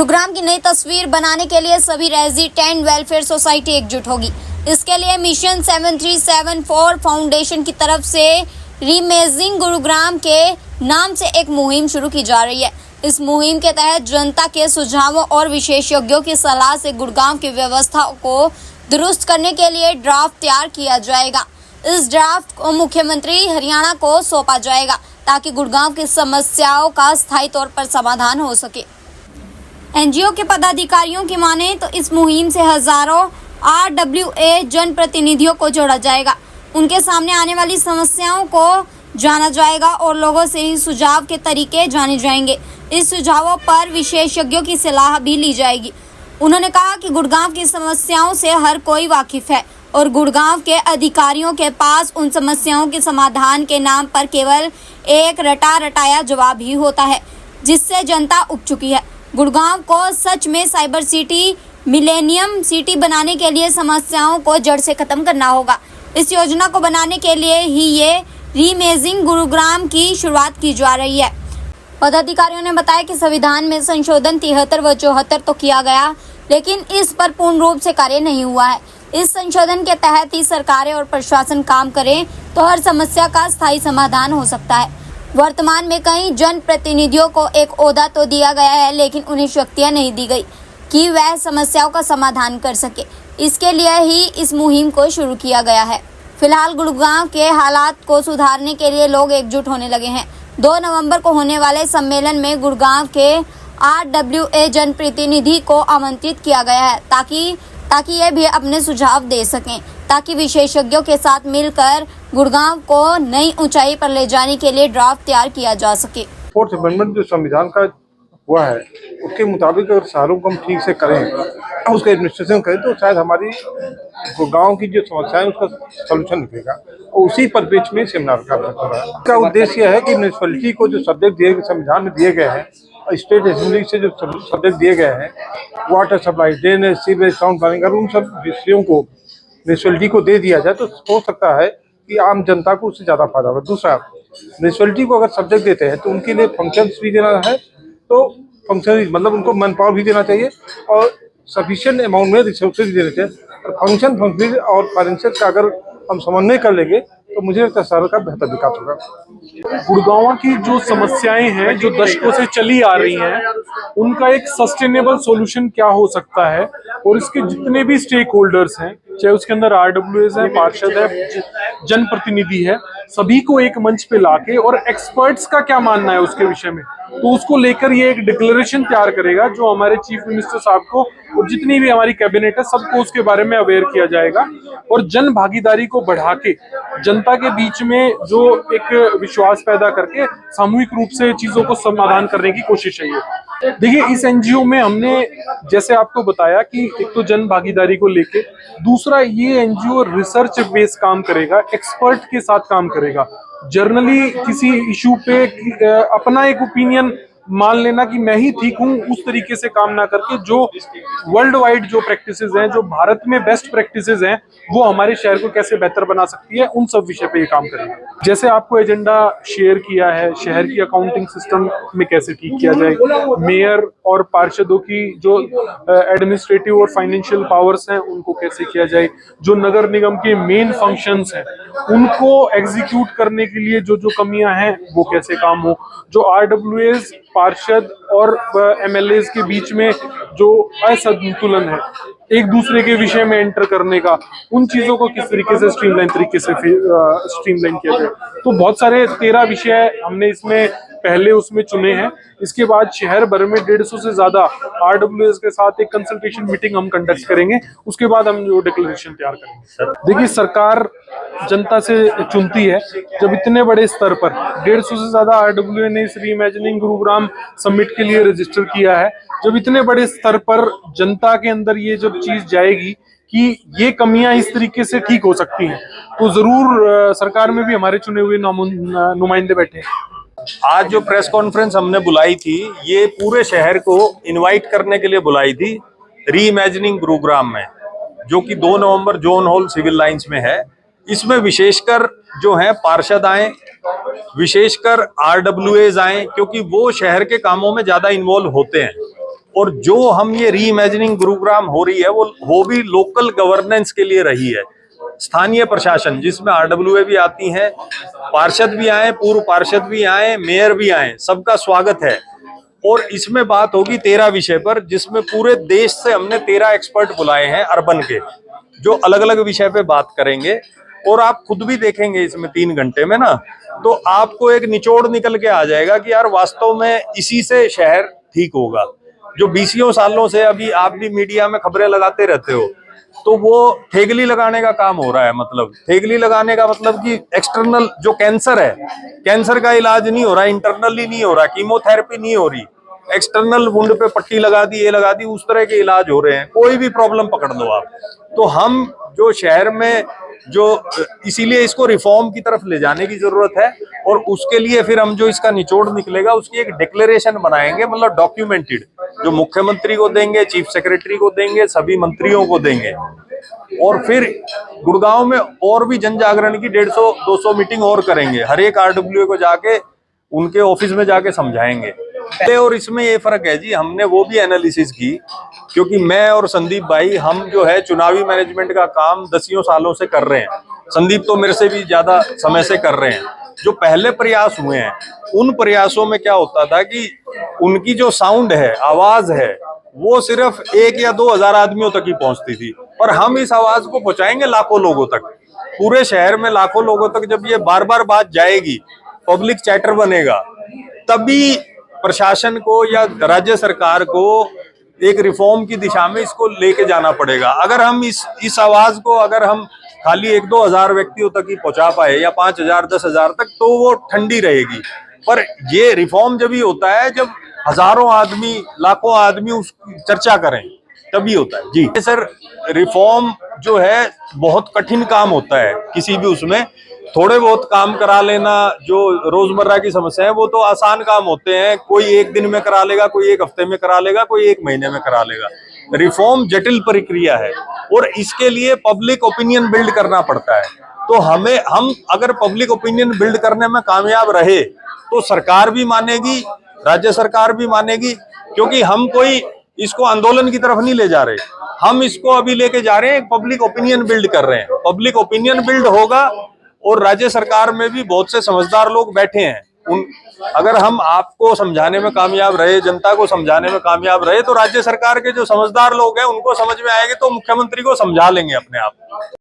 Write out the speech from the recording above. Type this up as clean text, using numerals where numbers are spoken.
गुरुग्राम की नई तस्वीर बनाने के लिए सभी रेजिडेंट वेलफेयर सोसाइटी एकजुट होगी। इसके लिए मिशन 7374 फाउंडेशन की तरफ से रीइमेजिंग गुरुग्राम के नाम से एक मुहिम शुरू की जा रही है। इस मुहिम के तहत जनता के सुझावों और विशेषज्ञों की सलाह से गुरुग्राम की व्यवस्था को दुरुस्त करने के लिए ड्राफ्ट तैयार किया जाएगा। इस ड्राफ्ट को मुख्यमंत्री हरियाणा को सौंपा जाएगा ताकि गुरुग्राम की समस्याओं का स्थायी तौर पर समाधान हो सके। एनजीओ के पदाधिकारियों की माने तो इस मुहिम से हजारों RWA जनप्रतिनिधियों को जोड़ा जाएगा। उनके सामने आने वाली समस्याओं को जाना जाएगा और लोगों से ही सुझाव के तरीके जाने जाएंगे। इस सुझावों पर विशेषज्ञों की सलाह भी ली जाएगी। उन्होंने कहा कि गुड़गांव की समस्याओं से हर कोई वाकिफ है और गुड़गांव के अधिकारियों के पास उन समस्याओं के समाधान के नाम पर केवल एक रटा रटाया जवाब ही होता है, जिससे जनता उब चुकी है। गुड़गांव को सच में साइबर सिटी, मिलेनियम सिटी बनाने के लिए समस्याओं को जड़ से खत्म करना होगा। इस योजना को बनाने के लिए ही ये रीइमेजिंग गुरुग्राम की शुरुआत की जा रही है। पदाधिकारियों ने बताया कि संविधान में संशोधन 73 व 74 तो किया गया, लेकिन इस पर पूर्ण रूप से कार्य नहीं हुआ है। इस संशोधन के तहत ही सरकारें और प्रशासन काम करें तो हर समस्या का स्थायी समाधान हो सकता है। वर्तमान में कई जनप्रतिनिधियों को एक ओहदा तो दिया गया है, लेकिन उन्हें शक्तियां नहीं दी गई कि वह समस्याओं का समाधान कर सके। इसके लिए ही इस मुहिम को शुरू किया गया है। फिलहाल गुरुग्राम के हालात को सुधारने के लिए लोग एकजुट होने लगे हैं। 2 नवंबर को होने वाले सम्मेलन में गुरुग्राम के RWA जनप्रतिनिधि को आमंत्रित किया गया है ताकि ये भी अपने सुझाव दे सकें, ताकि विशेषज्ञों के साथ मिलकर गुड़गांव को नई ऊंचाई पर ले जाने के लिए ड्राफ्ट तैयार किया जा सके। 4th अमेंडमेंट जो संविधान का हुआ है उसके मुताबिक अगर शहरों को हम ठीक से करें, उसका एडमिनिस्ट्रेशन करें तो शायद हमारी गुड़गांव की जो समस्या है उसका सलूशन निकलेगा। और उसी परिप्रेक्ष्य में सेमिनार का हो रहा है। इसका उद्देश्य है कि म्यूनिसिपैलिटी को जो सब्जेक्ट दिए गए संविधान में दिए गए हैं, स्टेट असेंबली से जो सब्जेक्ट दिए गए हैं, water supply, drainage, sewerage, town planning, अगर उन सब विषयों को म्यूनिसिपैलिटी को दे दिया जाए तो हो सकता है कि आम जनता को उससे ज़्यादा फायदा होगा। दूसरा, म्यूनिसिपैलिटी को अगर सब्जेक्ट देते हैं तो उनके लिए फंक्शंस भी देना है, तो फंक्शन मतलब उनको मैन पावर भी देना चाहिए और सफिशिएंट अमाउंट में रिसोर्सेज भी देने चाहिए। और फंक्शन और फाइनेंशियल का अगर हम समन्वय कर लेंगे तो मुझे लगता है शहर का बेहतर विकास होगा। गुड़गांव की जो समस्याएं हैं जो दशकों से चली आ रही हैं, उनका एक सस्टेनेबल सॉल्यूशन क्या हो सकता है और इसके जितने भी स्टेक होल्डर्स हैं, चाहे उसके अंदर RWAs हैं, पार्षद है, जनप्रतिनिधि है, सभी को एक मंच पे लाके और एक्सपर्ट्स का क्या मानना है उसके विषय में, तो उसको लेकर ये एक डिक्लेरेशन तैयार करेगा जो हमारे चीफ मिनिस्टर साहब को और जितनी भी हमारी कैबिनेट है सबको उसके बारे में अवेयर किया जाएगा। और जन भागीदारी को बढ़ा के जनता के बीच में जो एक विश्वास पैदा करके सामूहिक रूप से चीजों को समाधान करने की कोशिश है। ये देखिए, इस NGO में हमने जैसे आपको बताया कि एक तो जन भागीदारी को लेके, दूसरा ये NGO रिसर्च बेस्ड काम करेगा, एक्सपर्ट के साथ काम करेगा। जर्नली किसी इशू पे अपना एक ओपिनियन मान लेना कि मैं ही ठीक हूं, उस तरीके से काम ना करके जो वर्ल्ड वाइड जो प्रैक्टिसेस हैं, जो भारत में बेस्ट प्रैक्टिसेस हैं, वो हमारे शहर को कैसे बेहतर बना सकती है, उन सब विषय पे ये काम करेंगे। जैसे आपको एजेंडा शेयर किया है, शहर की अकाउंटिंग सिस्टम में कैसे ठीक किया जाए, मेयर और पार्षदों की जो एडमिनिस्ट्रेटिव और फाइनेंशियल पावर्स हैं उनको कैसे किया जाए, जो नगर निगम के मेन फंक्शंस हैं उनको एग्जीक्यूट करने के लिए जो जो कमियां हैं वो कैसे काम हो, जो RWAs, पार्षद और MLAs के बीच में जो असंतुलन है एक दूसरे के विषय में एंटर करने का, उन चीजों को किस तरीके से स्ट्रीमलाइन किया जाए। तो बहुत सारे 13 विषय हमने इसमें पहले उसमें चुने हैं। इसके बाद शहर भर में 150 से ज्यादा RWAs के साथ एक कंसल्टेशन मीटिंग हम कंडक्ट करेंगे। उसके बाद हम जो डिक्लेरेशन तैयार करेंगे। देखिए, सरकार जनता से चुनती है। जब इतने बड़े स्तर पर 150 से ज्यादा RWA ने इस रीइमेजिनिंग गुरुग्राम समिट के लिए रजिस्टर किया है, जब इतने बड़े स्तर पर जनता के अंदर ये जब चीज जाएगी कि ये कमियां इस तरीके से ठीक हो सकती हैं, तो जरूर सरकार में भी हमारे चुने हुए नुमाइंदे बैठे हैं। आज जो प्रेस कॉन्फ्रेंस हमने बुलाई थी, ये पूरे शहर को इनवाइट करने के लिए बुलाई थी रीइमेजिनिंग गुरुग्राम में, जो कि 2 नवंबर जोन हॉल सिविल लाइंस में है। इसमें विशेषकर जो है पार्षद आए, विशेषकर RWAs आए, क्योंकि वो शहर के कामों में ज्यादा इन्वॉल्व होते हैं। और जो हम ये री इमेजिनिंग गुरुग्राम हो रही है वो भी लोकल गवर्नेंस के लिए रही है। स्थानीय प्रशासन जिसमें आरडब्ल्यूए भी आती हैं, पार्षद भी आए, पूर्व पार्षद भी आए, मेयर भी आए, सबका स्वागत है। और इसमें बात होगी 13 विषय पर, जिसमें पूरे देश से हमने 13 एक्सपर्ट बुलाए हैं अर्बन के, जो अलग अलग विषय पे बात करेंगे। और आप खुद भी देखेंगे इसमें 3 घंटे में ना, तो आपको एक निचोड़ निकल के आ जाएगा कि यार वास्तव में इसी से शहर ठीक होगा। जो 20 सालों से अभी आप भी मीडिया में खबरें लगाते रहते हो, तो वो थेगली लगाने का काम हो रहा है। मतलब थेगली लगाने का मतलब कि एक्सटर्नल जो कैंसर है, कैंसर का इलाज नहीं हो रहा, इंटरनली नहीं हो रहा, कीमोथेरेपी नहीं हो रही, एक्सटर्नल वुंड पे पट्टी लगा दी, ये लगा दी, उस तरह के इलाज हो रहे हैं। कोई भी प्रॉब्लम पकड़ लो आप। तो हम जो शहर में जो, इसीलिए इसको रिफॉर्म की तरफ ले जाने की जरूरत है। और उसके लिए फिर हम जो इसका निचोड़ निकलेगा उसकी एक डिक्लेरेशन बनाएंगे, मतलब डॉक्यूमेंटेड, जो मुख्यमंत्री को देंगे, चीफ सेक्रेटरी को देंगे, सभी मंत्रियों को देंगे। और फिर गुड़गांव में और भी जन जागरण की 150-200 मीटिंग और करेंगे। हर एक आरडब्ल्यूए को जाके उनके ऑफिस में जाके समझाएंगे। और इसमें ये फर्क है जी, हमने वो भी एनालिसिस की, क्योंकि मैं और संदीप भाई हम जो है चुनावी मैनेजमेंट का काम 10 सालों से कर रहे हैं। संदीप तो मेरे से भी ज्यादा समय से कर रहे हैं। जो पहले प्रयास हुए हैं उन प्रयासों में क्या होता था कि उनकी जो साउंड है, आवाज है, वो सिर्फ 1 या 2 हजार आदमियों तक ही पहुंचती थी। और हम इस आवाज को पहुंचाएंगे लाखों लोगों तक, पूरे शहर में लाखों लोगों तक। जब ये बार बार बात जाएगी, पब्लिक चैटर बनेगा, तभी प्रशासन को या राज्य सरकार को एक रिफॉर्म की दिशा में इसको लेके जाना पड़ेगा। अगर हम इस आवाज को अगर हम खाली 1-2 हजार व्यक्तियों तक ही पहुंचा पाए, या 5,000-10,000 तक, तो वो ठंडी रहेगी। पर ये रिफॉर्म जब ही होता है जब हजारों आदमी, लाखों आदमी उस चर्चा करें, तभी होता है जी। सर, रिफॉर्म जो है बहुत कठिन काम होता है। किसी भी उसमें थोड़े बहुत काम करा लेना, जो रोजमर्रा की समस्या है, वो तो आसान काम होते हैं। कोई 1 दिन में करा लेगा, कोई 1 हफ्ते में करा लेगा, कोई 1 महीने में करा लेगा। रिफॉर्म जटिल प्रक्रिया है और इसके लिए पब्लिक ओपिनियन बिल्ड करना पड़ता है। तो हम अगर पब्लिक ओपिनियन बिल्ड करने में कामयाब रहे तो सरकार भी मानेगी, राज्य सरकार भी मानेगी, क्योंकि हम कोई इसको आंदोलन की तरफ नहीं ले जा रहे, हम इसको अभी लेके जा रहे हैं, पब्लिक ओपिनियन बिल्ड कर रहे हैं। पब्लिक ओपिनियन बिल्ड होगा और राज्य सरकार में भी बहुत से समझदार लोग बैठे हैं। अगर हम आपको समझाने में कामयाब रहे, जनता को समझाने में कामयाब रहे, तो राज्य सरकार के जो समझदार लोग हैं उनको समझ में आएंगे, तो मुख्यमंत्री को समझा लेंगे अपने आप।